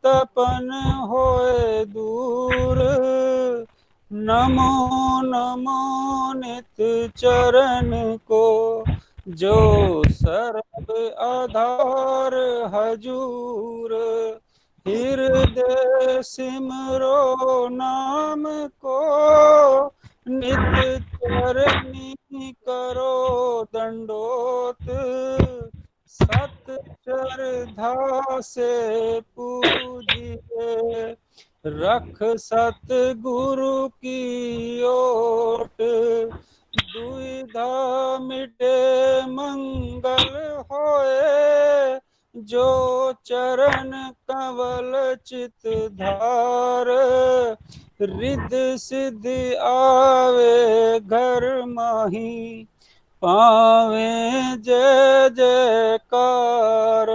तपन होए दूर। नमो नमो नित चरण को, जो सर्ब आधार हजूर। हृदय सिमरो नाम को, नित चरनी करो दंडोत। सत श्रद्धा से पूजिए, रख सतगुरु की ओट। दुविधा मिटे मंगल होए, जो चरण कवल चित धार। रिद्धि सिद्धि आवे घर माही, पावे जय जयकार।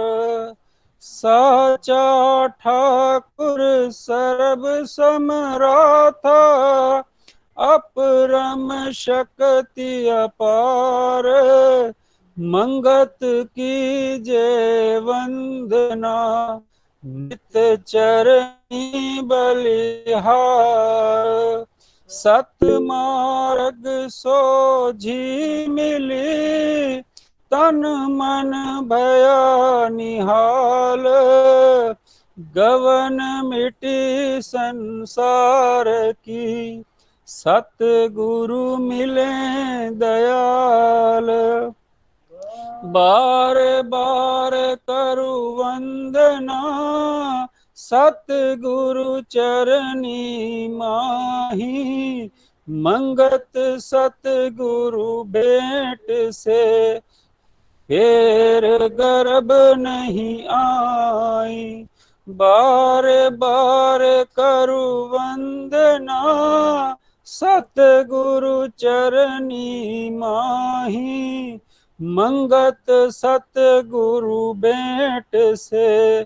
साचा ठाकुर सर्ब समराथा, अपरम शक्ति अपार। मंगत की जय वंदना, नित चरणी बलिहार। सत मार्ग सोझी मिली, तन मन भया निहाल। गवन मिटी संसार की, सतगुरु मिले दयाल। बार बार करु वंदना, सतगुरु चरनी माही। मंगत सतगुरु भेंट से, फेर गर्भ नहीं आई। बार बार करु वंदना, सतगुरु चरनी माही। मंगत सतगुरु भेंट से,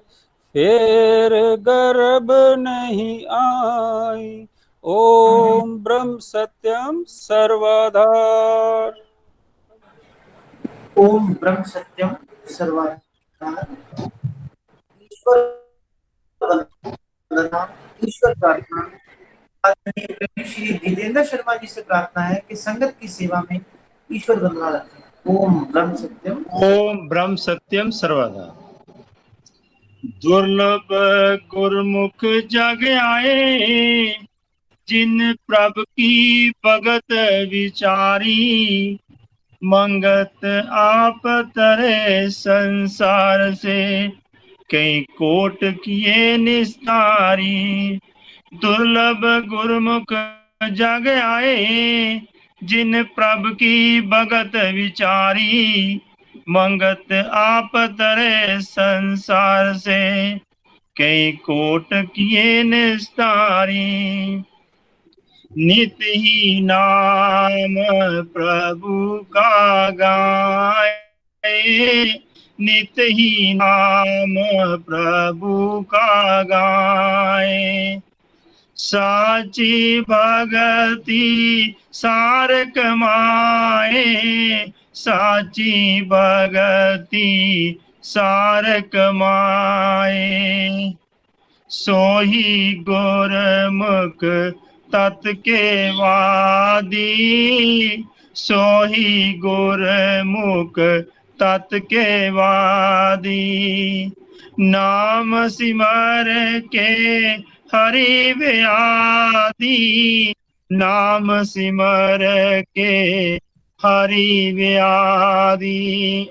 फेर गर्भ नहीं आई। ओम ब्रह्म सत्यम सर्वाधार। ओम ब्रह्म सत्यम सर्वाधार। ईश्वर वंदना, ईश्वर प्रार्थना। आदरणीय श्री जितेंद्र शर्मा जी से प्रार्थना है कि संगत की सेवा में ईश्वर वंदना रखें। ओम ब्रह्म सत्यम। ओम ब्रह्म सत्यम सर्वदा। दुर्लभ गुरमुख जग आए, जिन प्रभ की भगत विचारी। मंगत आप तरे संसार से, कई कोट किए निस्तारी। दुर्लभ गुरमुख जग आए, जिन प्रभ की भगत विचारी। मंगत आप तरे संसार से, कई कोट किए निस्तारी। नित ही नाम प्रभु का गाए, नित ही नाम प्रभु का गाए। साची भगति सार कमाए, साची भगति सार कमाए। सोही गुरमुख तत् के वादी, सोही गुरमुख तत् के वादी। नाम सिमर के हरि व्याधि, नाम सिमर के हरि व्याधि।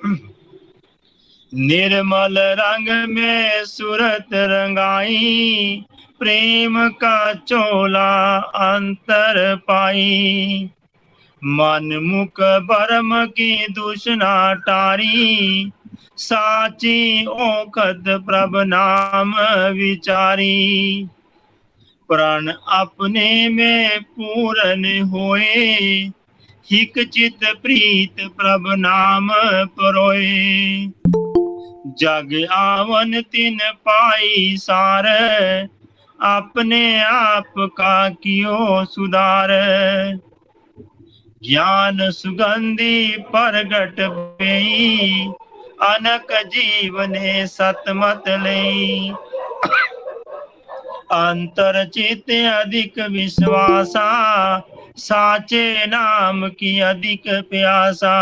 निर्मल रंग में सूरत रंगाई, प्रेम का चोला अंतर पाई। मन मुख बरम की दुष्णा टारी, साची ओखद प्रभ नाम विचारी। प्राण अपने में पूर्ण होए, हिक चित प्रीत प्रभ नाम परोए। जग आवन तिन पाई सार, अपने आप का कियो सुधार। ज्ञान सुगंधि परगट पेई, अनक जीवने सतमत लई। अंतर चित अधिक विश्वासा, साचे नाम की अधिक प्यासा।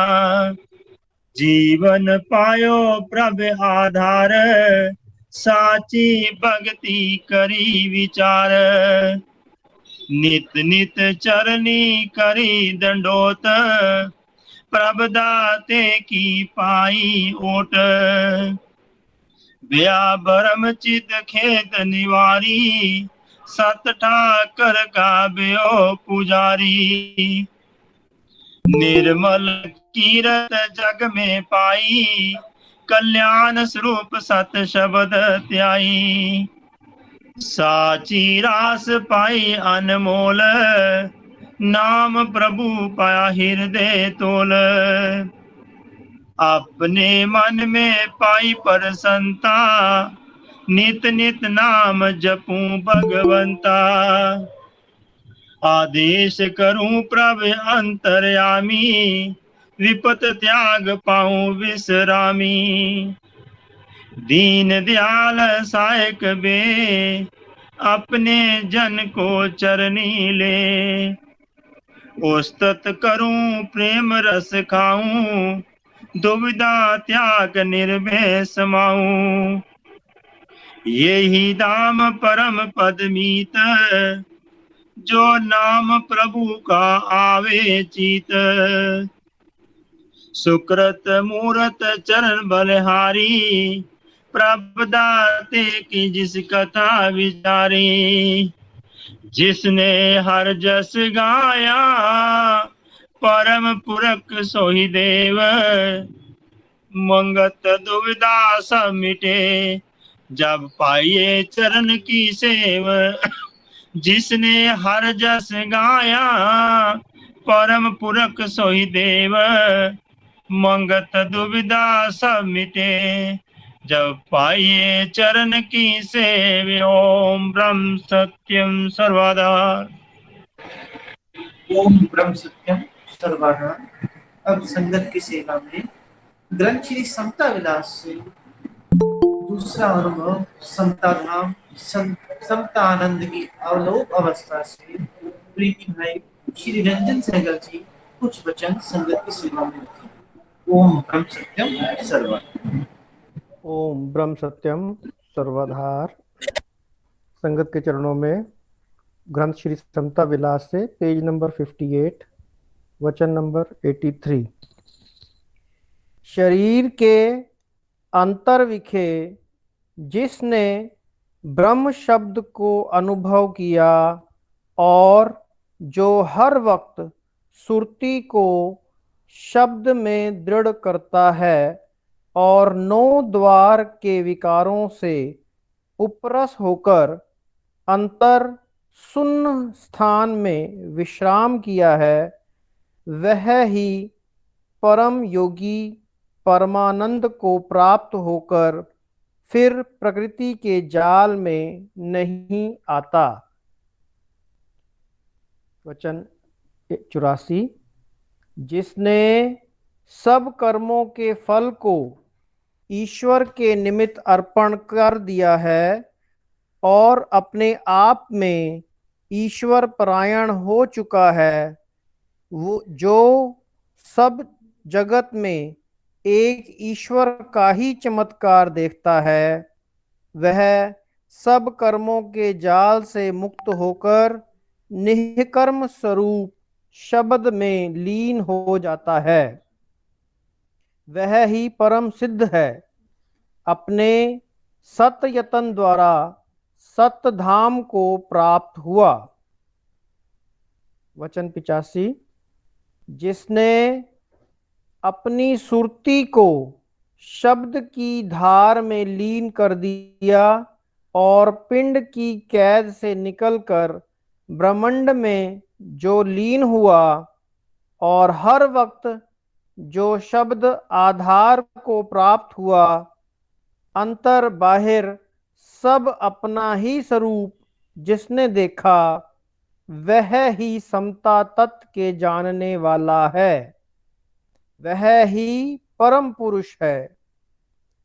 जीवन पायो प्रभ आधार, साची भक्ति करी विचार। नित नित चरनी करी दंडोत, प्रभ दाते की पाई ओट। व्या भरम चित खेत निवारी, सत ठाकर का ब्यो पुजारी। निर्मल कीरत जग में पाई, कल्याण स्वरूप सत शब्द त्याई। साची रास पाई अनमोल, नाम प्रभु पाया हृदय तोल। अपने मन में पाई प्रसन्नता, नित नित नाम जपूं भगवंता। आदेश करूं प्रभ अंतर्यामी, विपत त्याग पाऊं विश्रामी। दीन दयाल सहायक बे, अपने जन को चरनी ले। ओस्तत करूं प्रेम रस खाऊं, दुविधा त्याग निर्भय समाऊं। यही दाम परम पद मीत, जो नाम प्रभु का आवे चीत। सुकृत मूरत चरण बलहारी, प्रभ दाते की जिस कथा विचारी। जिसने हर जस गाया, परम पुरख सोहि देव। मंगत दुविधा सब मिटे, जब पाइए चरण की सेव। जिसने हर जस गाया, परम पुरख सोहि देव। मंगत दुविधा सब मिटे, जब पाइए चरण की सेव। ओम ब्रह्म सत्यम सर्वदा। ओम ब्रह्म सत्यम सर्वदा। अब संगत की सेवा में ग्रंथ श्री समता विलास से दूसरा अनुभव समता धाम समता आनंद की अवलोक अवस्था से प्रीति भाई श्री रंजन सहगल जी कुछ वचन संगत की सेवा में रखें। ओम ब्रह्म सत्यम सर्वदा। ओम ब्रह्म सत्यम सर्वधार। संगत के चरणों में ग्रंथ श्री समता विलास से पेज नंबर 58 वचन नंबर 83। शरीर के अंतर विखे जिसने ब्रह्म शब्द को अनुभव किया, और जो हर वक्त सुरती को शब्द में दृढ़ करता है, और 9 द्वार के विकारों से उपरस होकर अंतर शून्य स्थान में विश्राम किया है, वह ही परम योगी परमानंद को प्राप्त होकर फिर प्रकृति के जाल में नहीं आता। वचन 84। जिसने सब कर्मों के फल को ईश्वर के निमित्त अर्पण कर दिया है, और अपने आप में ईश्वर परायण हो चुका है, वो जो सब जगत में एक ईश्वर का ही चमत्कार देखता है, वह सब कर्मों के जाल से मुक्त होकर निष्कर्म स्वरूप शब्द में लीन हो जाता है। वह ही परम सिद्ध है। अपने सत यतन द्वारा सत धाम को प्राप्त हुआ। वचन 85। जिसने अपनी सुरती को शब्द की धार में लीन कर दिया, और पिंड की कैद से निकलकर ब्रह्मांड में जो लीन हुआ, और हर वक्त जो शब्द आधार को प्राप्त हुआ, अंतर बाहिर सब अपना ही स्वरूप जिसने देखा, वह ही समता तत्व के जानने वाला है। वह ही परम पुरुष है।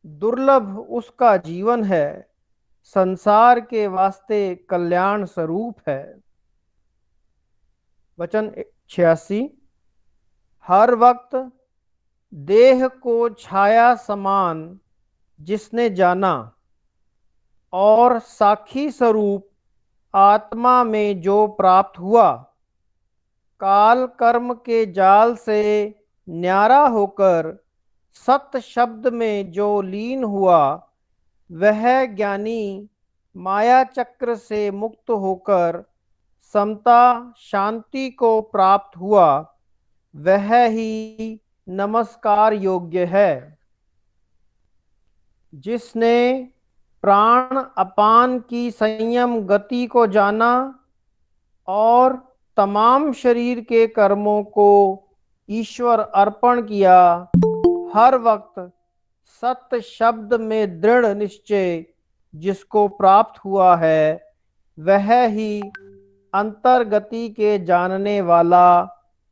दुर्लभ उसका जीवन है। संसार के वास्ते कल्याण स्वरूप है। वचन 86। हर वक्त देह को छाया समान जिसने जाना और साक्षी स्वरूप आत्मा में जो प्राप्त हुआ, काल कर्म के जाल से न्यारा होकर सत्य शब्द में जो लीन हुआ, वह ज्ञानी माया चक्र से मुक्त होकर समता शांति को प्राप्त हुआ, वह ही नमस्कार योग्य है। जिसने प्राण अपान की संयम गति को जाना और तमाम शरीर के कर्मों को ईश्वर अर्पण किया, हर वक्त सत्य शब्द में दृढ़ निश्चय जिसको प्राप्त हुआ है, वह ही अंतर्गति के जानने वाला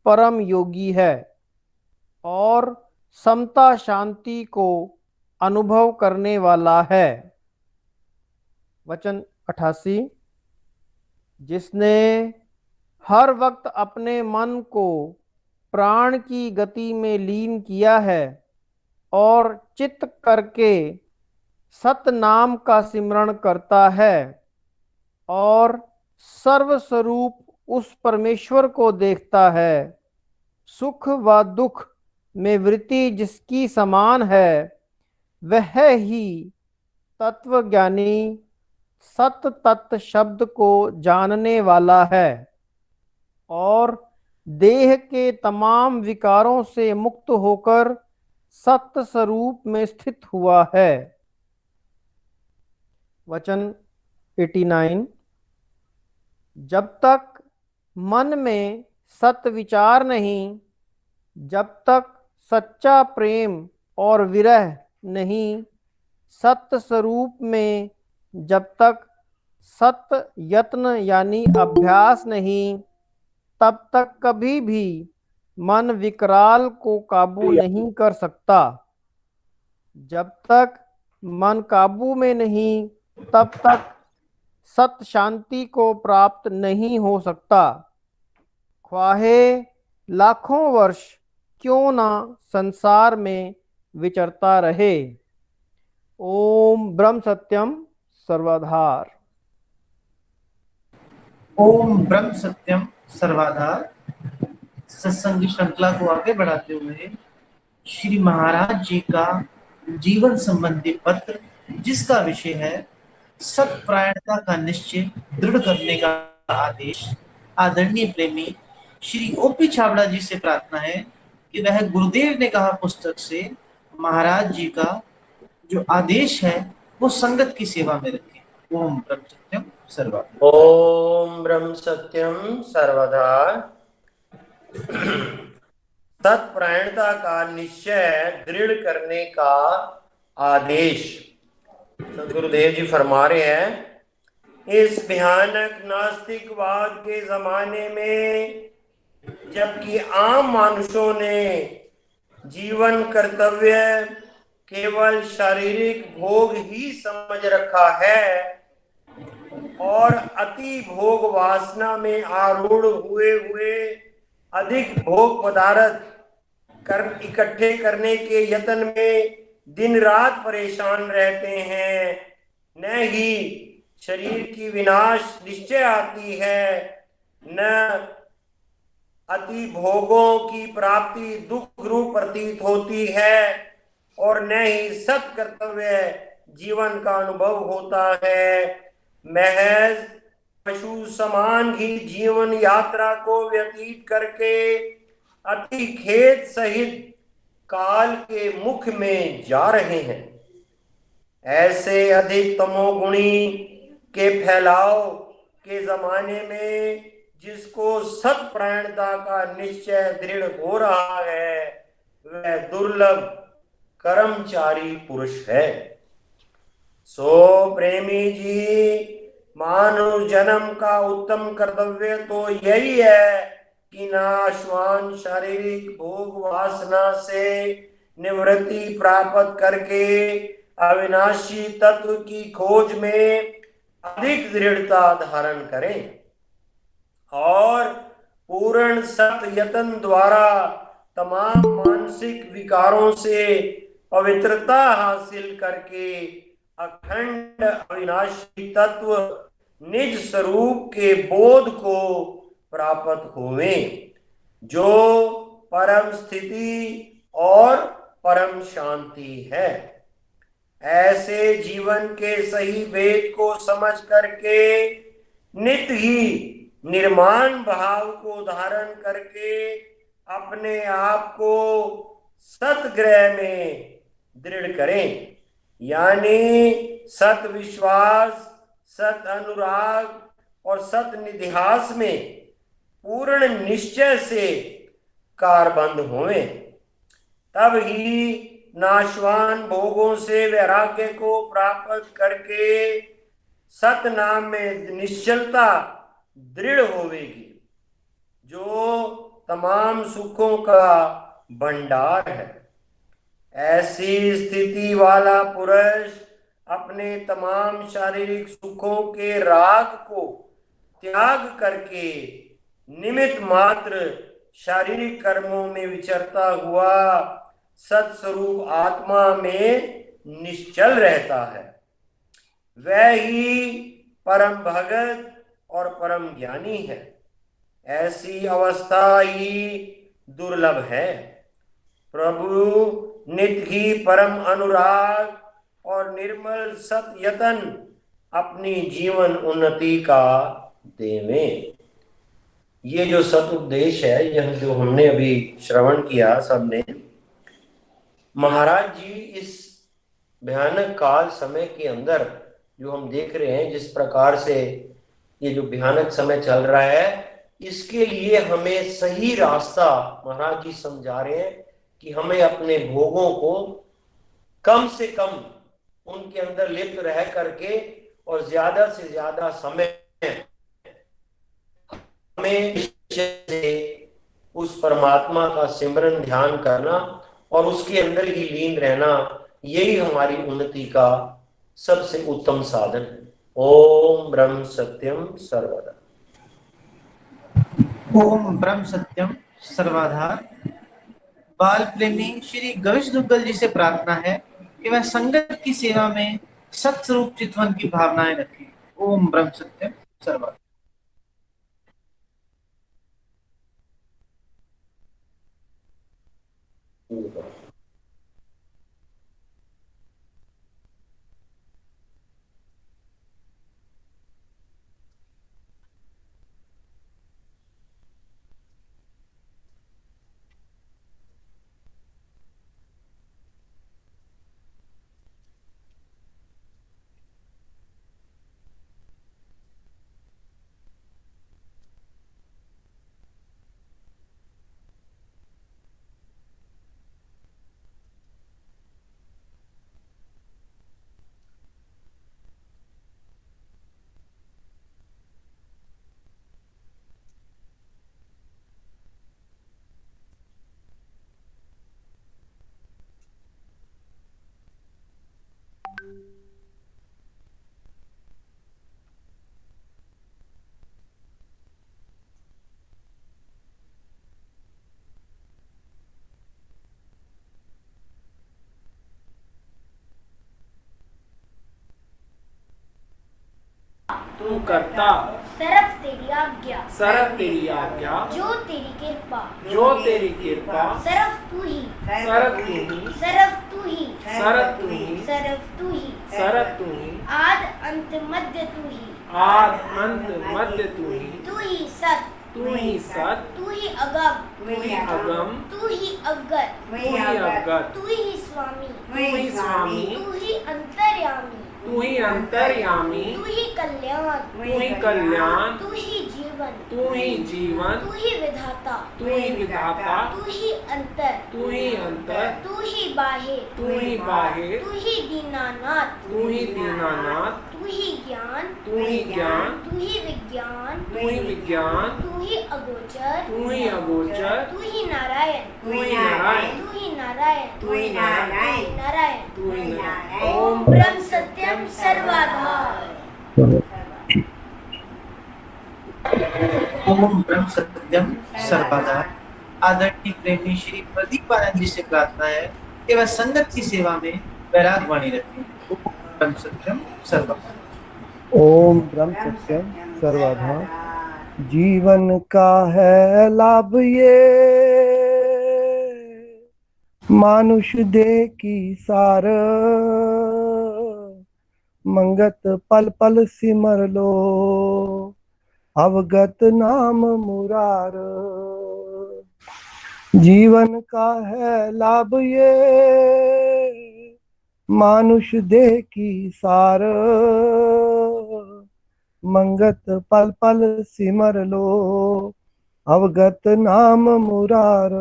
परम योगी है और समता शांति को अनुभव करने वाला है। वचन 88। जिसने हर वक्त अपने मन को प्राण की गति में लीन किया है और चित्त करके सत नाम का सिमरण करता है और सर्वस्वरूप उस परमेश्वर को देखता है, सुख व दुख में वृत्ति जिसकी समान है, वह ही तत्वज्ञानी सत तत्व शब्द को जानने वाला है और देह के तमाम विकारों से मुक्त होकर सत्य स्वरूप में स्थित हुआ है। वचन 89। जब तक मन में सत्य विचार नहीं, जब तक सच्चा प्रेम और विरह नहीं, सत्य स्वरूप में जब तक सत्य यत्न यानी अभ्यास नहीं, तब तक कभी भी मन विकराल को काबू नहीं कर सकता। जब तक मन काबू में नहीं, तब तक सत्य शांति को प्राप्त नहीं हो सकता। ख्वाहे लाखों वर्ष क्यों ना संसार में विचरता रहे। ओम ब्रह्म सत्यम सर्वाधार। ओम ब्रह्म सत्यम सर्वाधार। सत्संग की श्रृंखला को आगे बढ़ाते हुए श्री महाराज जी का जीवन संबंधी पत्र, जिसका विषय है सत्परायणता का निश्चय दृढ़ करने का आदेश, आदरणीय प्रेमी श्री ओपी छाबड़ा जी से प्रार्थना है कि वह गुरुदेव ने कहा पुस्तक से महाराज जी का जो आदेश है वो संगत की सेवा में रखें। ओम ब्रह्म सत्यम सर्वदा। ओम ब्रह्म सत्यम सर्वदा। सत्परायणता का निश्चय दृढ़ करने का आदेश। तो गुरुदेव जी फरमा रहे हैं, इस भयानक नास्तिकवाद के जमाने में जबकि आम मानुषों ने जीवन कर्तव्य केवल शारीरिक भोग ही समझ रखा है और अति भोग वासना में आरूढ़ हुए हुए अधिक भोग पदार्थ इकट्ठे करने के यत्न में दिन रात परेशान रहते हैं, न ही शरीर की विनाश निश्चय आती है, न अति भोगों की प्राप्ति दुख रूप प्रतीत होती है और न ही सत कर्तव्य जीवन का अनुभव होता है। महज पशु समान ही जीवन यात्रा को व्यतीत करके अति खेद सहित काल के मुख में जा रहे हैं। ऐसे अधिक तमोगुणी के फैलाव के जमाने में जिसको सत्परायणता का निश्चय दृढ़ हो रहा है, वह दुर्लभ कर्मचारी पुरुष है। सो प्रेमी जी, मानव जन्म का उत्तम कर्तव्य तो यही है कि नाशवान शारीरिक भोग वासना से निवृत्ति प्राप्त करके अविनाशी तत्व की खोज में अधिक दृढ़ता धारण करें और पूर्ण सत यत्न द्वारा तमाम मानसिक विकारों से पवित्रता हासिल करके अखंड अविनाशी तत्व निज स्वरूप के बोध को प्राप्त होवें, जो परम स्थिति और परम शांति है। ऐसे जीवन के सही भेद को समझ करके नित्य ही निर्माण भाव को धारण करके अपने आप को सतग्रह में दृढ़ करें, यानी सत विश्वास, सत अनुराग और सत निध्यास में पूर्ण निश्चय से कारबंद होवें। तब ही नाशवान भोगों से वैराग्य को प्राप्त करके सत नाम में निश्चलता दृढ़ होवेगी, जो तमाम सुखों का भंडार है। ऐसी स्थिति वाला पुरुष अपने तमाम शारीरिक सुखों के राग को त्याग करके निमित्त मात्र शारीरिक कर्मों में विचरता हुआ सत्स्वरूप आत्मा में निश्चल रहता है। वह ही परम भगत और परम ज्ञानी है। ऐसी अवस्था ही दुर्लभ है। प्रभु नित्य ही परम अनुराग और निर्मल सत यतन अपनी जीवन उन्नति का देवें। ये जो सत उपदेश है, यह जो हमने अभी श्रवण किया सबने, महाराज जी इस भयानक काल समय के अंदर जो हम देख रहे हैं, जिस प्रकार से ये जो भयानक समय चल रहा है, इसके लिए हमें सही रास्ता महाराज जी समझा रहे हैं कि हमें अपने भोगों को कम से कम उनके अंदर लिप्त रह करके और ज्यादा से ज्यादा समय हमें उस परमात्मा का सिमरन ध्यान करना और उसके अंदर ही लीन रहना, यही हमारी उन्नति का सबसे उत्तम साधन है। ओम ब्रह्म सत्यम सर्वदा। ओम ब्रह्म सत्यम सर्वाधार। बाल प्रेमी श्री गणेश दुग्गल जी से प्रार्थना है कि वह संगत की सेवा में सत्स्वरूप चितवन की भावनाएं रखें। ओम ब्रह्म सत्यम सर्वदा। तू करता सरफ तेरी आज्ञा, सरफ तेरी आज्ञा, जो तेरी कृपा, जो तेरी कृपा, सरफ तू ही, सरफ तू ही, सरफ तू ही, सरफ तू ही, सरफ तू ही, सरफ तू ही, आद अंत मध्य तू ही, आद अंत मध्य तू ही, तू ही सत, तू ही सत, तू ही अगम, तू ही अगम, तू ही अवगत, तू ही अवगत, तू ही स्वामी, तू ही स्वामी, तू ही अंतर्यामी, तू ही अंतर्यामी, तू ही कल्याण, तू ही कल्याण, तू ही जीवन, जीवन, तू ही जीवन, तू ही विधाता, तू ही विधाता, तू ही अंतर, तू ही अंतर, तू ही बाहेर, तू ही बाहेर, तू ही दीनानाथ, तू ही दीनानाथ, तू ही ज्ञान, तू ही ज्ञान, तू ही विज्ञान, तू ही विज्ञान, तू ही अगोचर, तू ही अगोचर, तू ही नारायण, तू ही नारायण, तू ही नारायण, तू ही नारायण, नारायण। तू ही नारायण। ओम ब्रह्म सत्यम सर्वाधार। ओम ब्रह्म सत्यम सर्वदा। आदरणीय प्रेमी श्री प्रदीप आनंद जी से प्रार्थना है कि वह संगत की सेवा में वैराग वाणी रखें। ओम ब्रह्म सत्यम सर्वदा। ओम ब्रह्म सत्यम सर्वधा। जीवन का है लाभ ये, मानुष दे की सार, मंगत पल पल सिमर लो, अवगत नाम मुरार। जीवन का है लाभ ये, मानुष देह की सार, मंगत पल पल सिमर लो, अवगत नाम मुरार।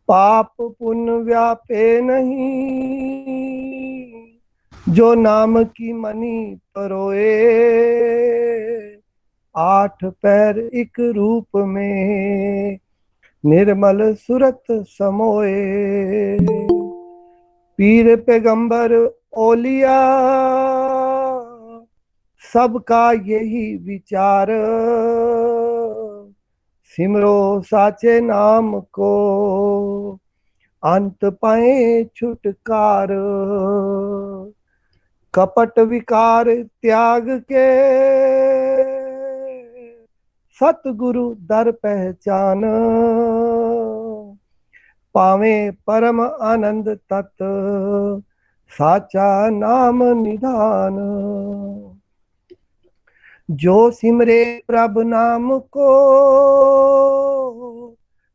पाप पुण्य व्यापे नहीं, जो नाम की मणि परोए, आठ पैर एक रूप में, निर्मल सुरत समोए। पीर पैगंबर ओलिया, सबका यही विचार, सिमरो साचे नाम को, अंत पाए छुटकार। कपट विकार त्याग के, सतगुरु दर पहचान, पावे परम आनंद तत्, साचा नाम निधान। जो सिमरे प्रभु नाम को,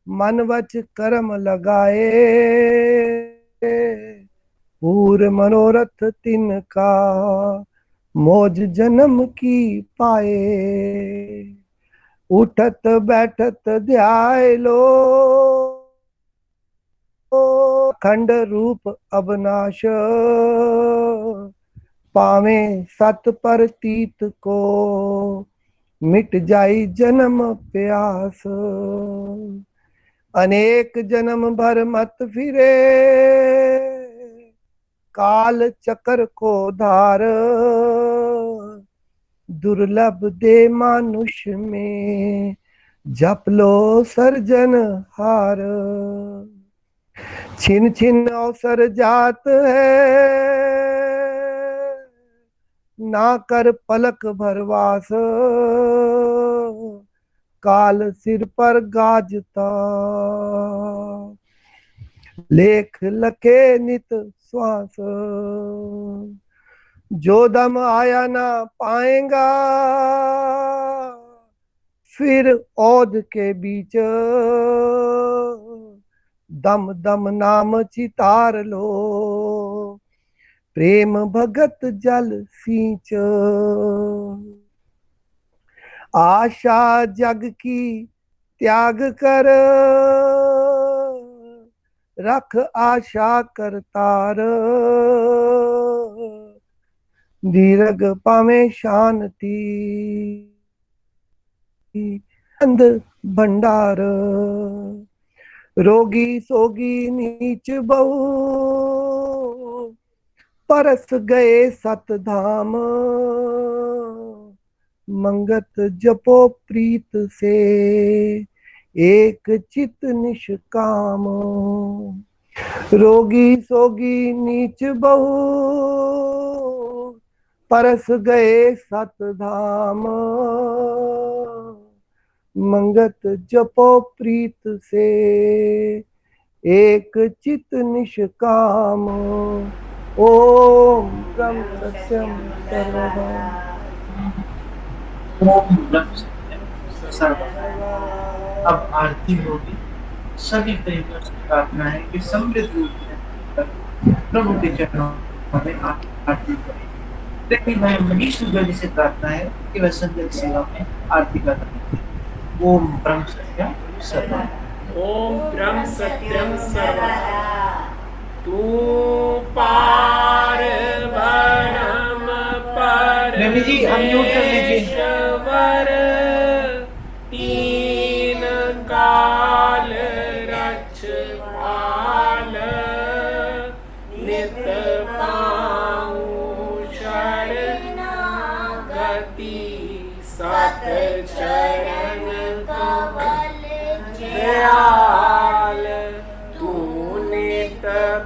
मन वच कर्म लगाए, पूर मनोरथ तिनका, मौज जन्म की पाए। उठत बैठत ध्याय लो, खंड रूप अविनाश, पावे सत पर तीत को, मिट जाई जन्म प्यास। अनेक जन्म भर मत फिरे, काल चक्र को धार, दुर्लभ दे मानुष्य में, जप लो सर्जन हार। छिन छिन अवसर जात है, ना कर पलक भरवास, काल सिर पर गाजता, लेख लखे नित श्वास। जो दम आया ना पाएगा, फिर औध के बीच, दम दम नाम चितार लो, प्रेम भगत जल सींच। आशा जग की त्याग कर, रख आशा करतार, दीर्घ पावे शांति, अंध भंडार। रोगी सोगी नीच बहु, परस गए सत धाम, मंगत जपो प्रीत से, एक चित निष्काम। रोगी सोगी नीच बहु, परस गए सत धाम, मंगत जपो प्रीत से, एक चित निष्काम। ओम ब्रह्म सत्यम सर्वदा। ओम ब्रह्म सत्यम सर्वदा। अब आरती होगी। सभी प्रेमियों से प्रार्थना है कि समृद्ध रूप से प्रभु के चरणों में आरती करें। लेकिन भाई मनीष दुग्गल जी से प्रार्थना है कि वह संगत सेवा में आरती का दान करें। ओम ब्रह्म सत्यम सर्वम। ओम ब्रह्म सत्यम सर्वदा तू पार ब्रह्म रवि जी अनम्यूट कर लीजिए। परमेश्वर तीन काल रक्षपाल नित पाऊं शरणागति सत चरण कमल दयाल तू नित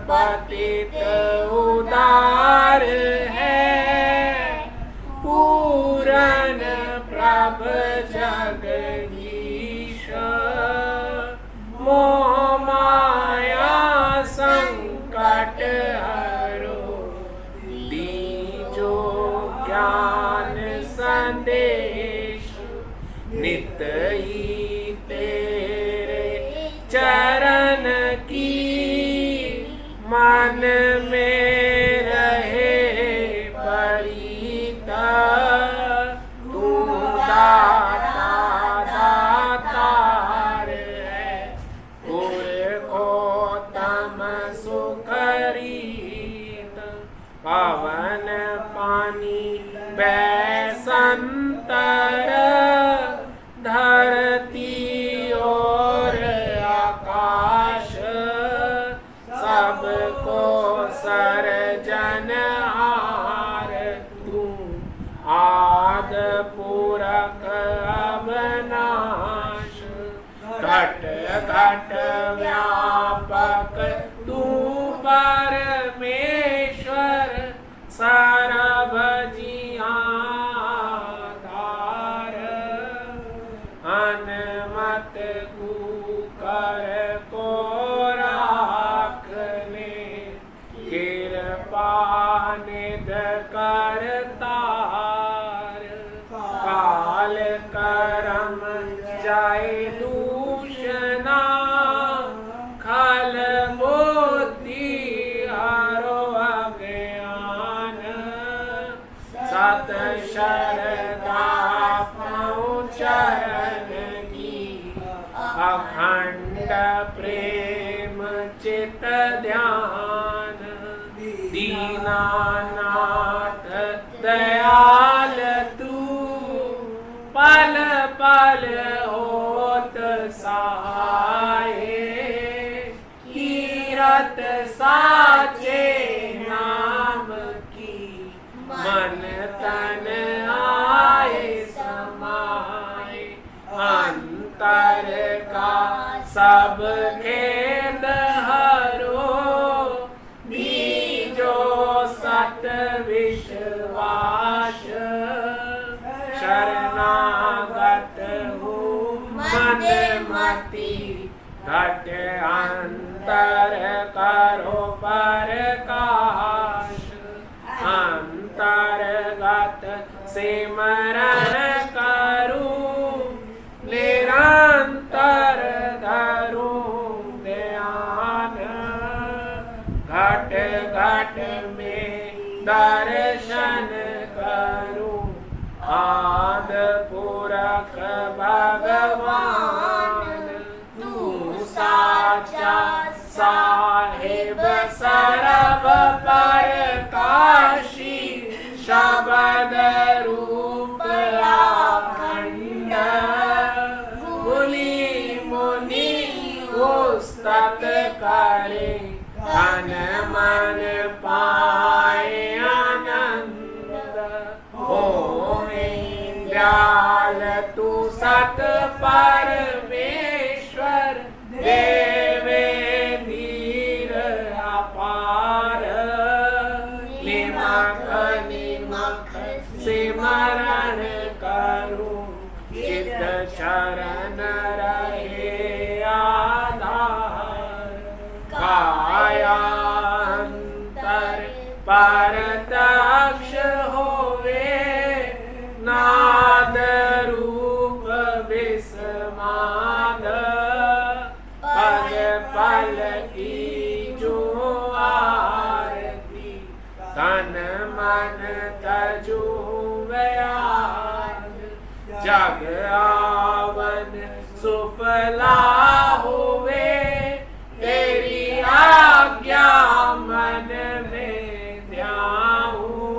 पतित उदार है पूरन प्रभ जगदीश मोह माया संकट हरो दीजो ज्ञान संदेश नित ही तेरे चरण की मन में रहे परिता तू दाता दातार है को तम सुखरीत पवन पानी बैसंतर धरती और आकाश सबको सरजनहार तू आद पूरक अवनाश घट घट व्यापक तू परमेश्वर सर्व जियाधार अनुमत कुकर को राखने कृपा निध करतार काल करम जाय दूषणा खल बुद्धि हरो अज्ञान सत शरदा चरण की अखंड प्रेम चित ध्यान दीनानाथ दयाल तू पल पल होत सहाय कीरत साचे नाम की मन तन आए समाए अंतर का सब खेद हरो बीजो सत विश्वास शरणागत हूँ मद मति घट अंतर करो प्रकाश अंतर्गत सिमरन करूं निरंतर धरूं ध्यान घट घट में दर्शन करूं आद पुरख भगवान तू साचा साहिब सरब प्रकाशी शब्द रूप अखंड मुनि मुनि उस्तत करे धन मन पाए आनंद हो दयाल तू सत परमेश्वर देवे धीर अपार निमख निमख सिमरण करूं चित शरण रहे आधार कायांतर परतक्ष होवे नाद रूप विस्माद पल पल की जो आरती तन मन तज जग आवन सुफला होवे तेरी आज्ञा मन में ध्याऊं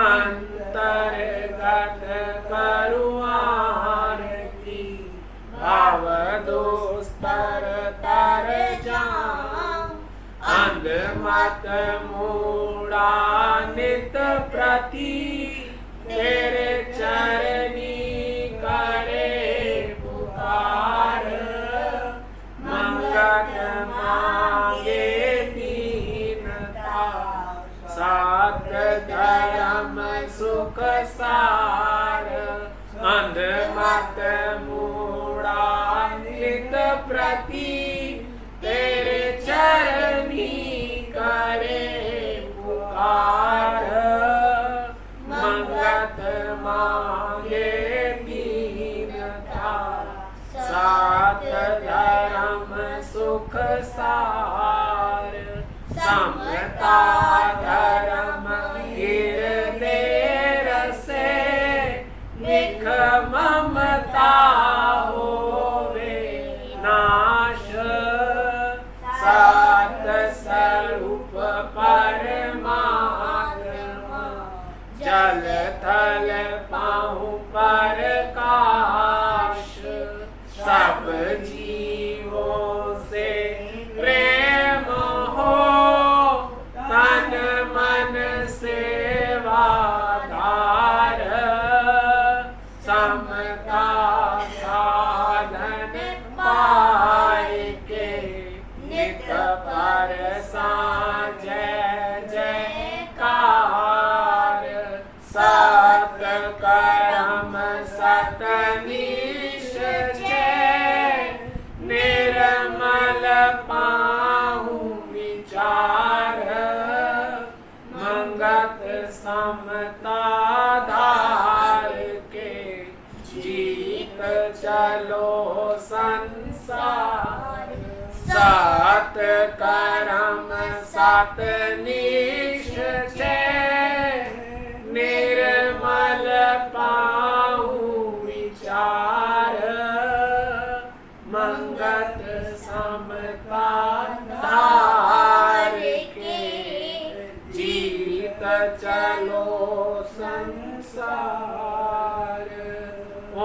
अंतर्गत करु आरती भाव दुस्तर तर जाऊं अंध मत मूड़ा नित प्रति तेरे चरनी करे पुकार मंगत मांगे दीनता सात धर्म सुख सार अंध मत मूड़ा नित प्रति तेरे चरनी करे पुकार मंगत मांगे दीनता सात धर्म सुख सार समता धर्म हृदय रसे निख ममता होवे नाश सात स्वरूप परमात्मा जल थल पाहु प्रकाश सब जीवों से प्रेम हो तन मन सेवाधार समता साधन पाए के नित पर जय जयकार सत कर्म सत निश्चय निर्मल पाहु विचार मंगत समता धार के जीत चलो संसार सात कर्म सात निश्चय निर्मल पाहु विचार मंगत समता धार के जीत चलो संसार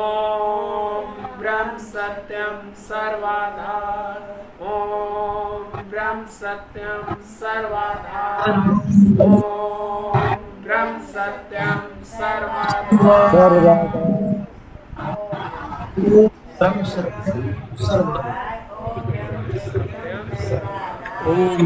ओम ब्रह्म सत्यम सर्वाधार ओम ब्रह्म सत्यम सर्वाधार ओम ब्रह्म सत्यम सर्वाधार ब्रह्म सत्यम सर्वदा। ओम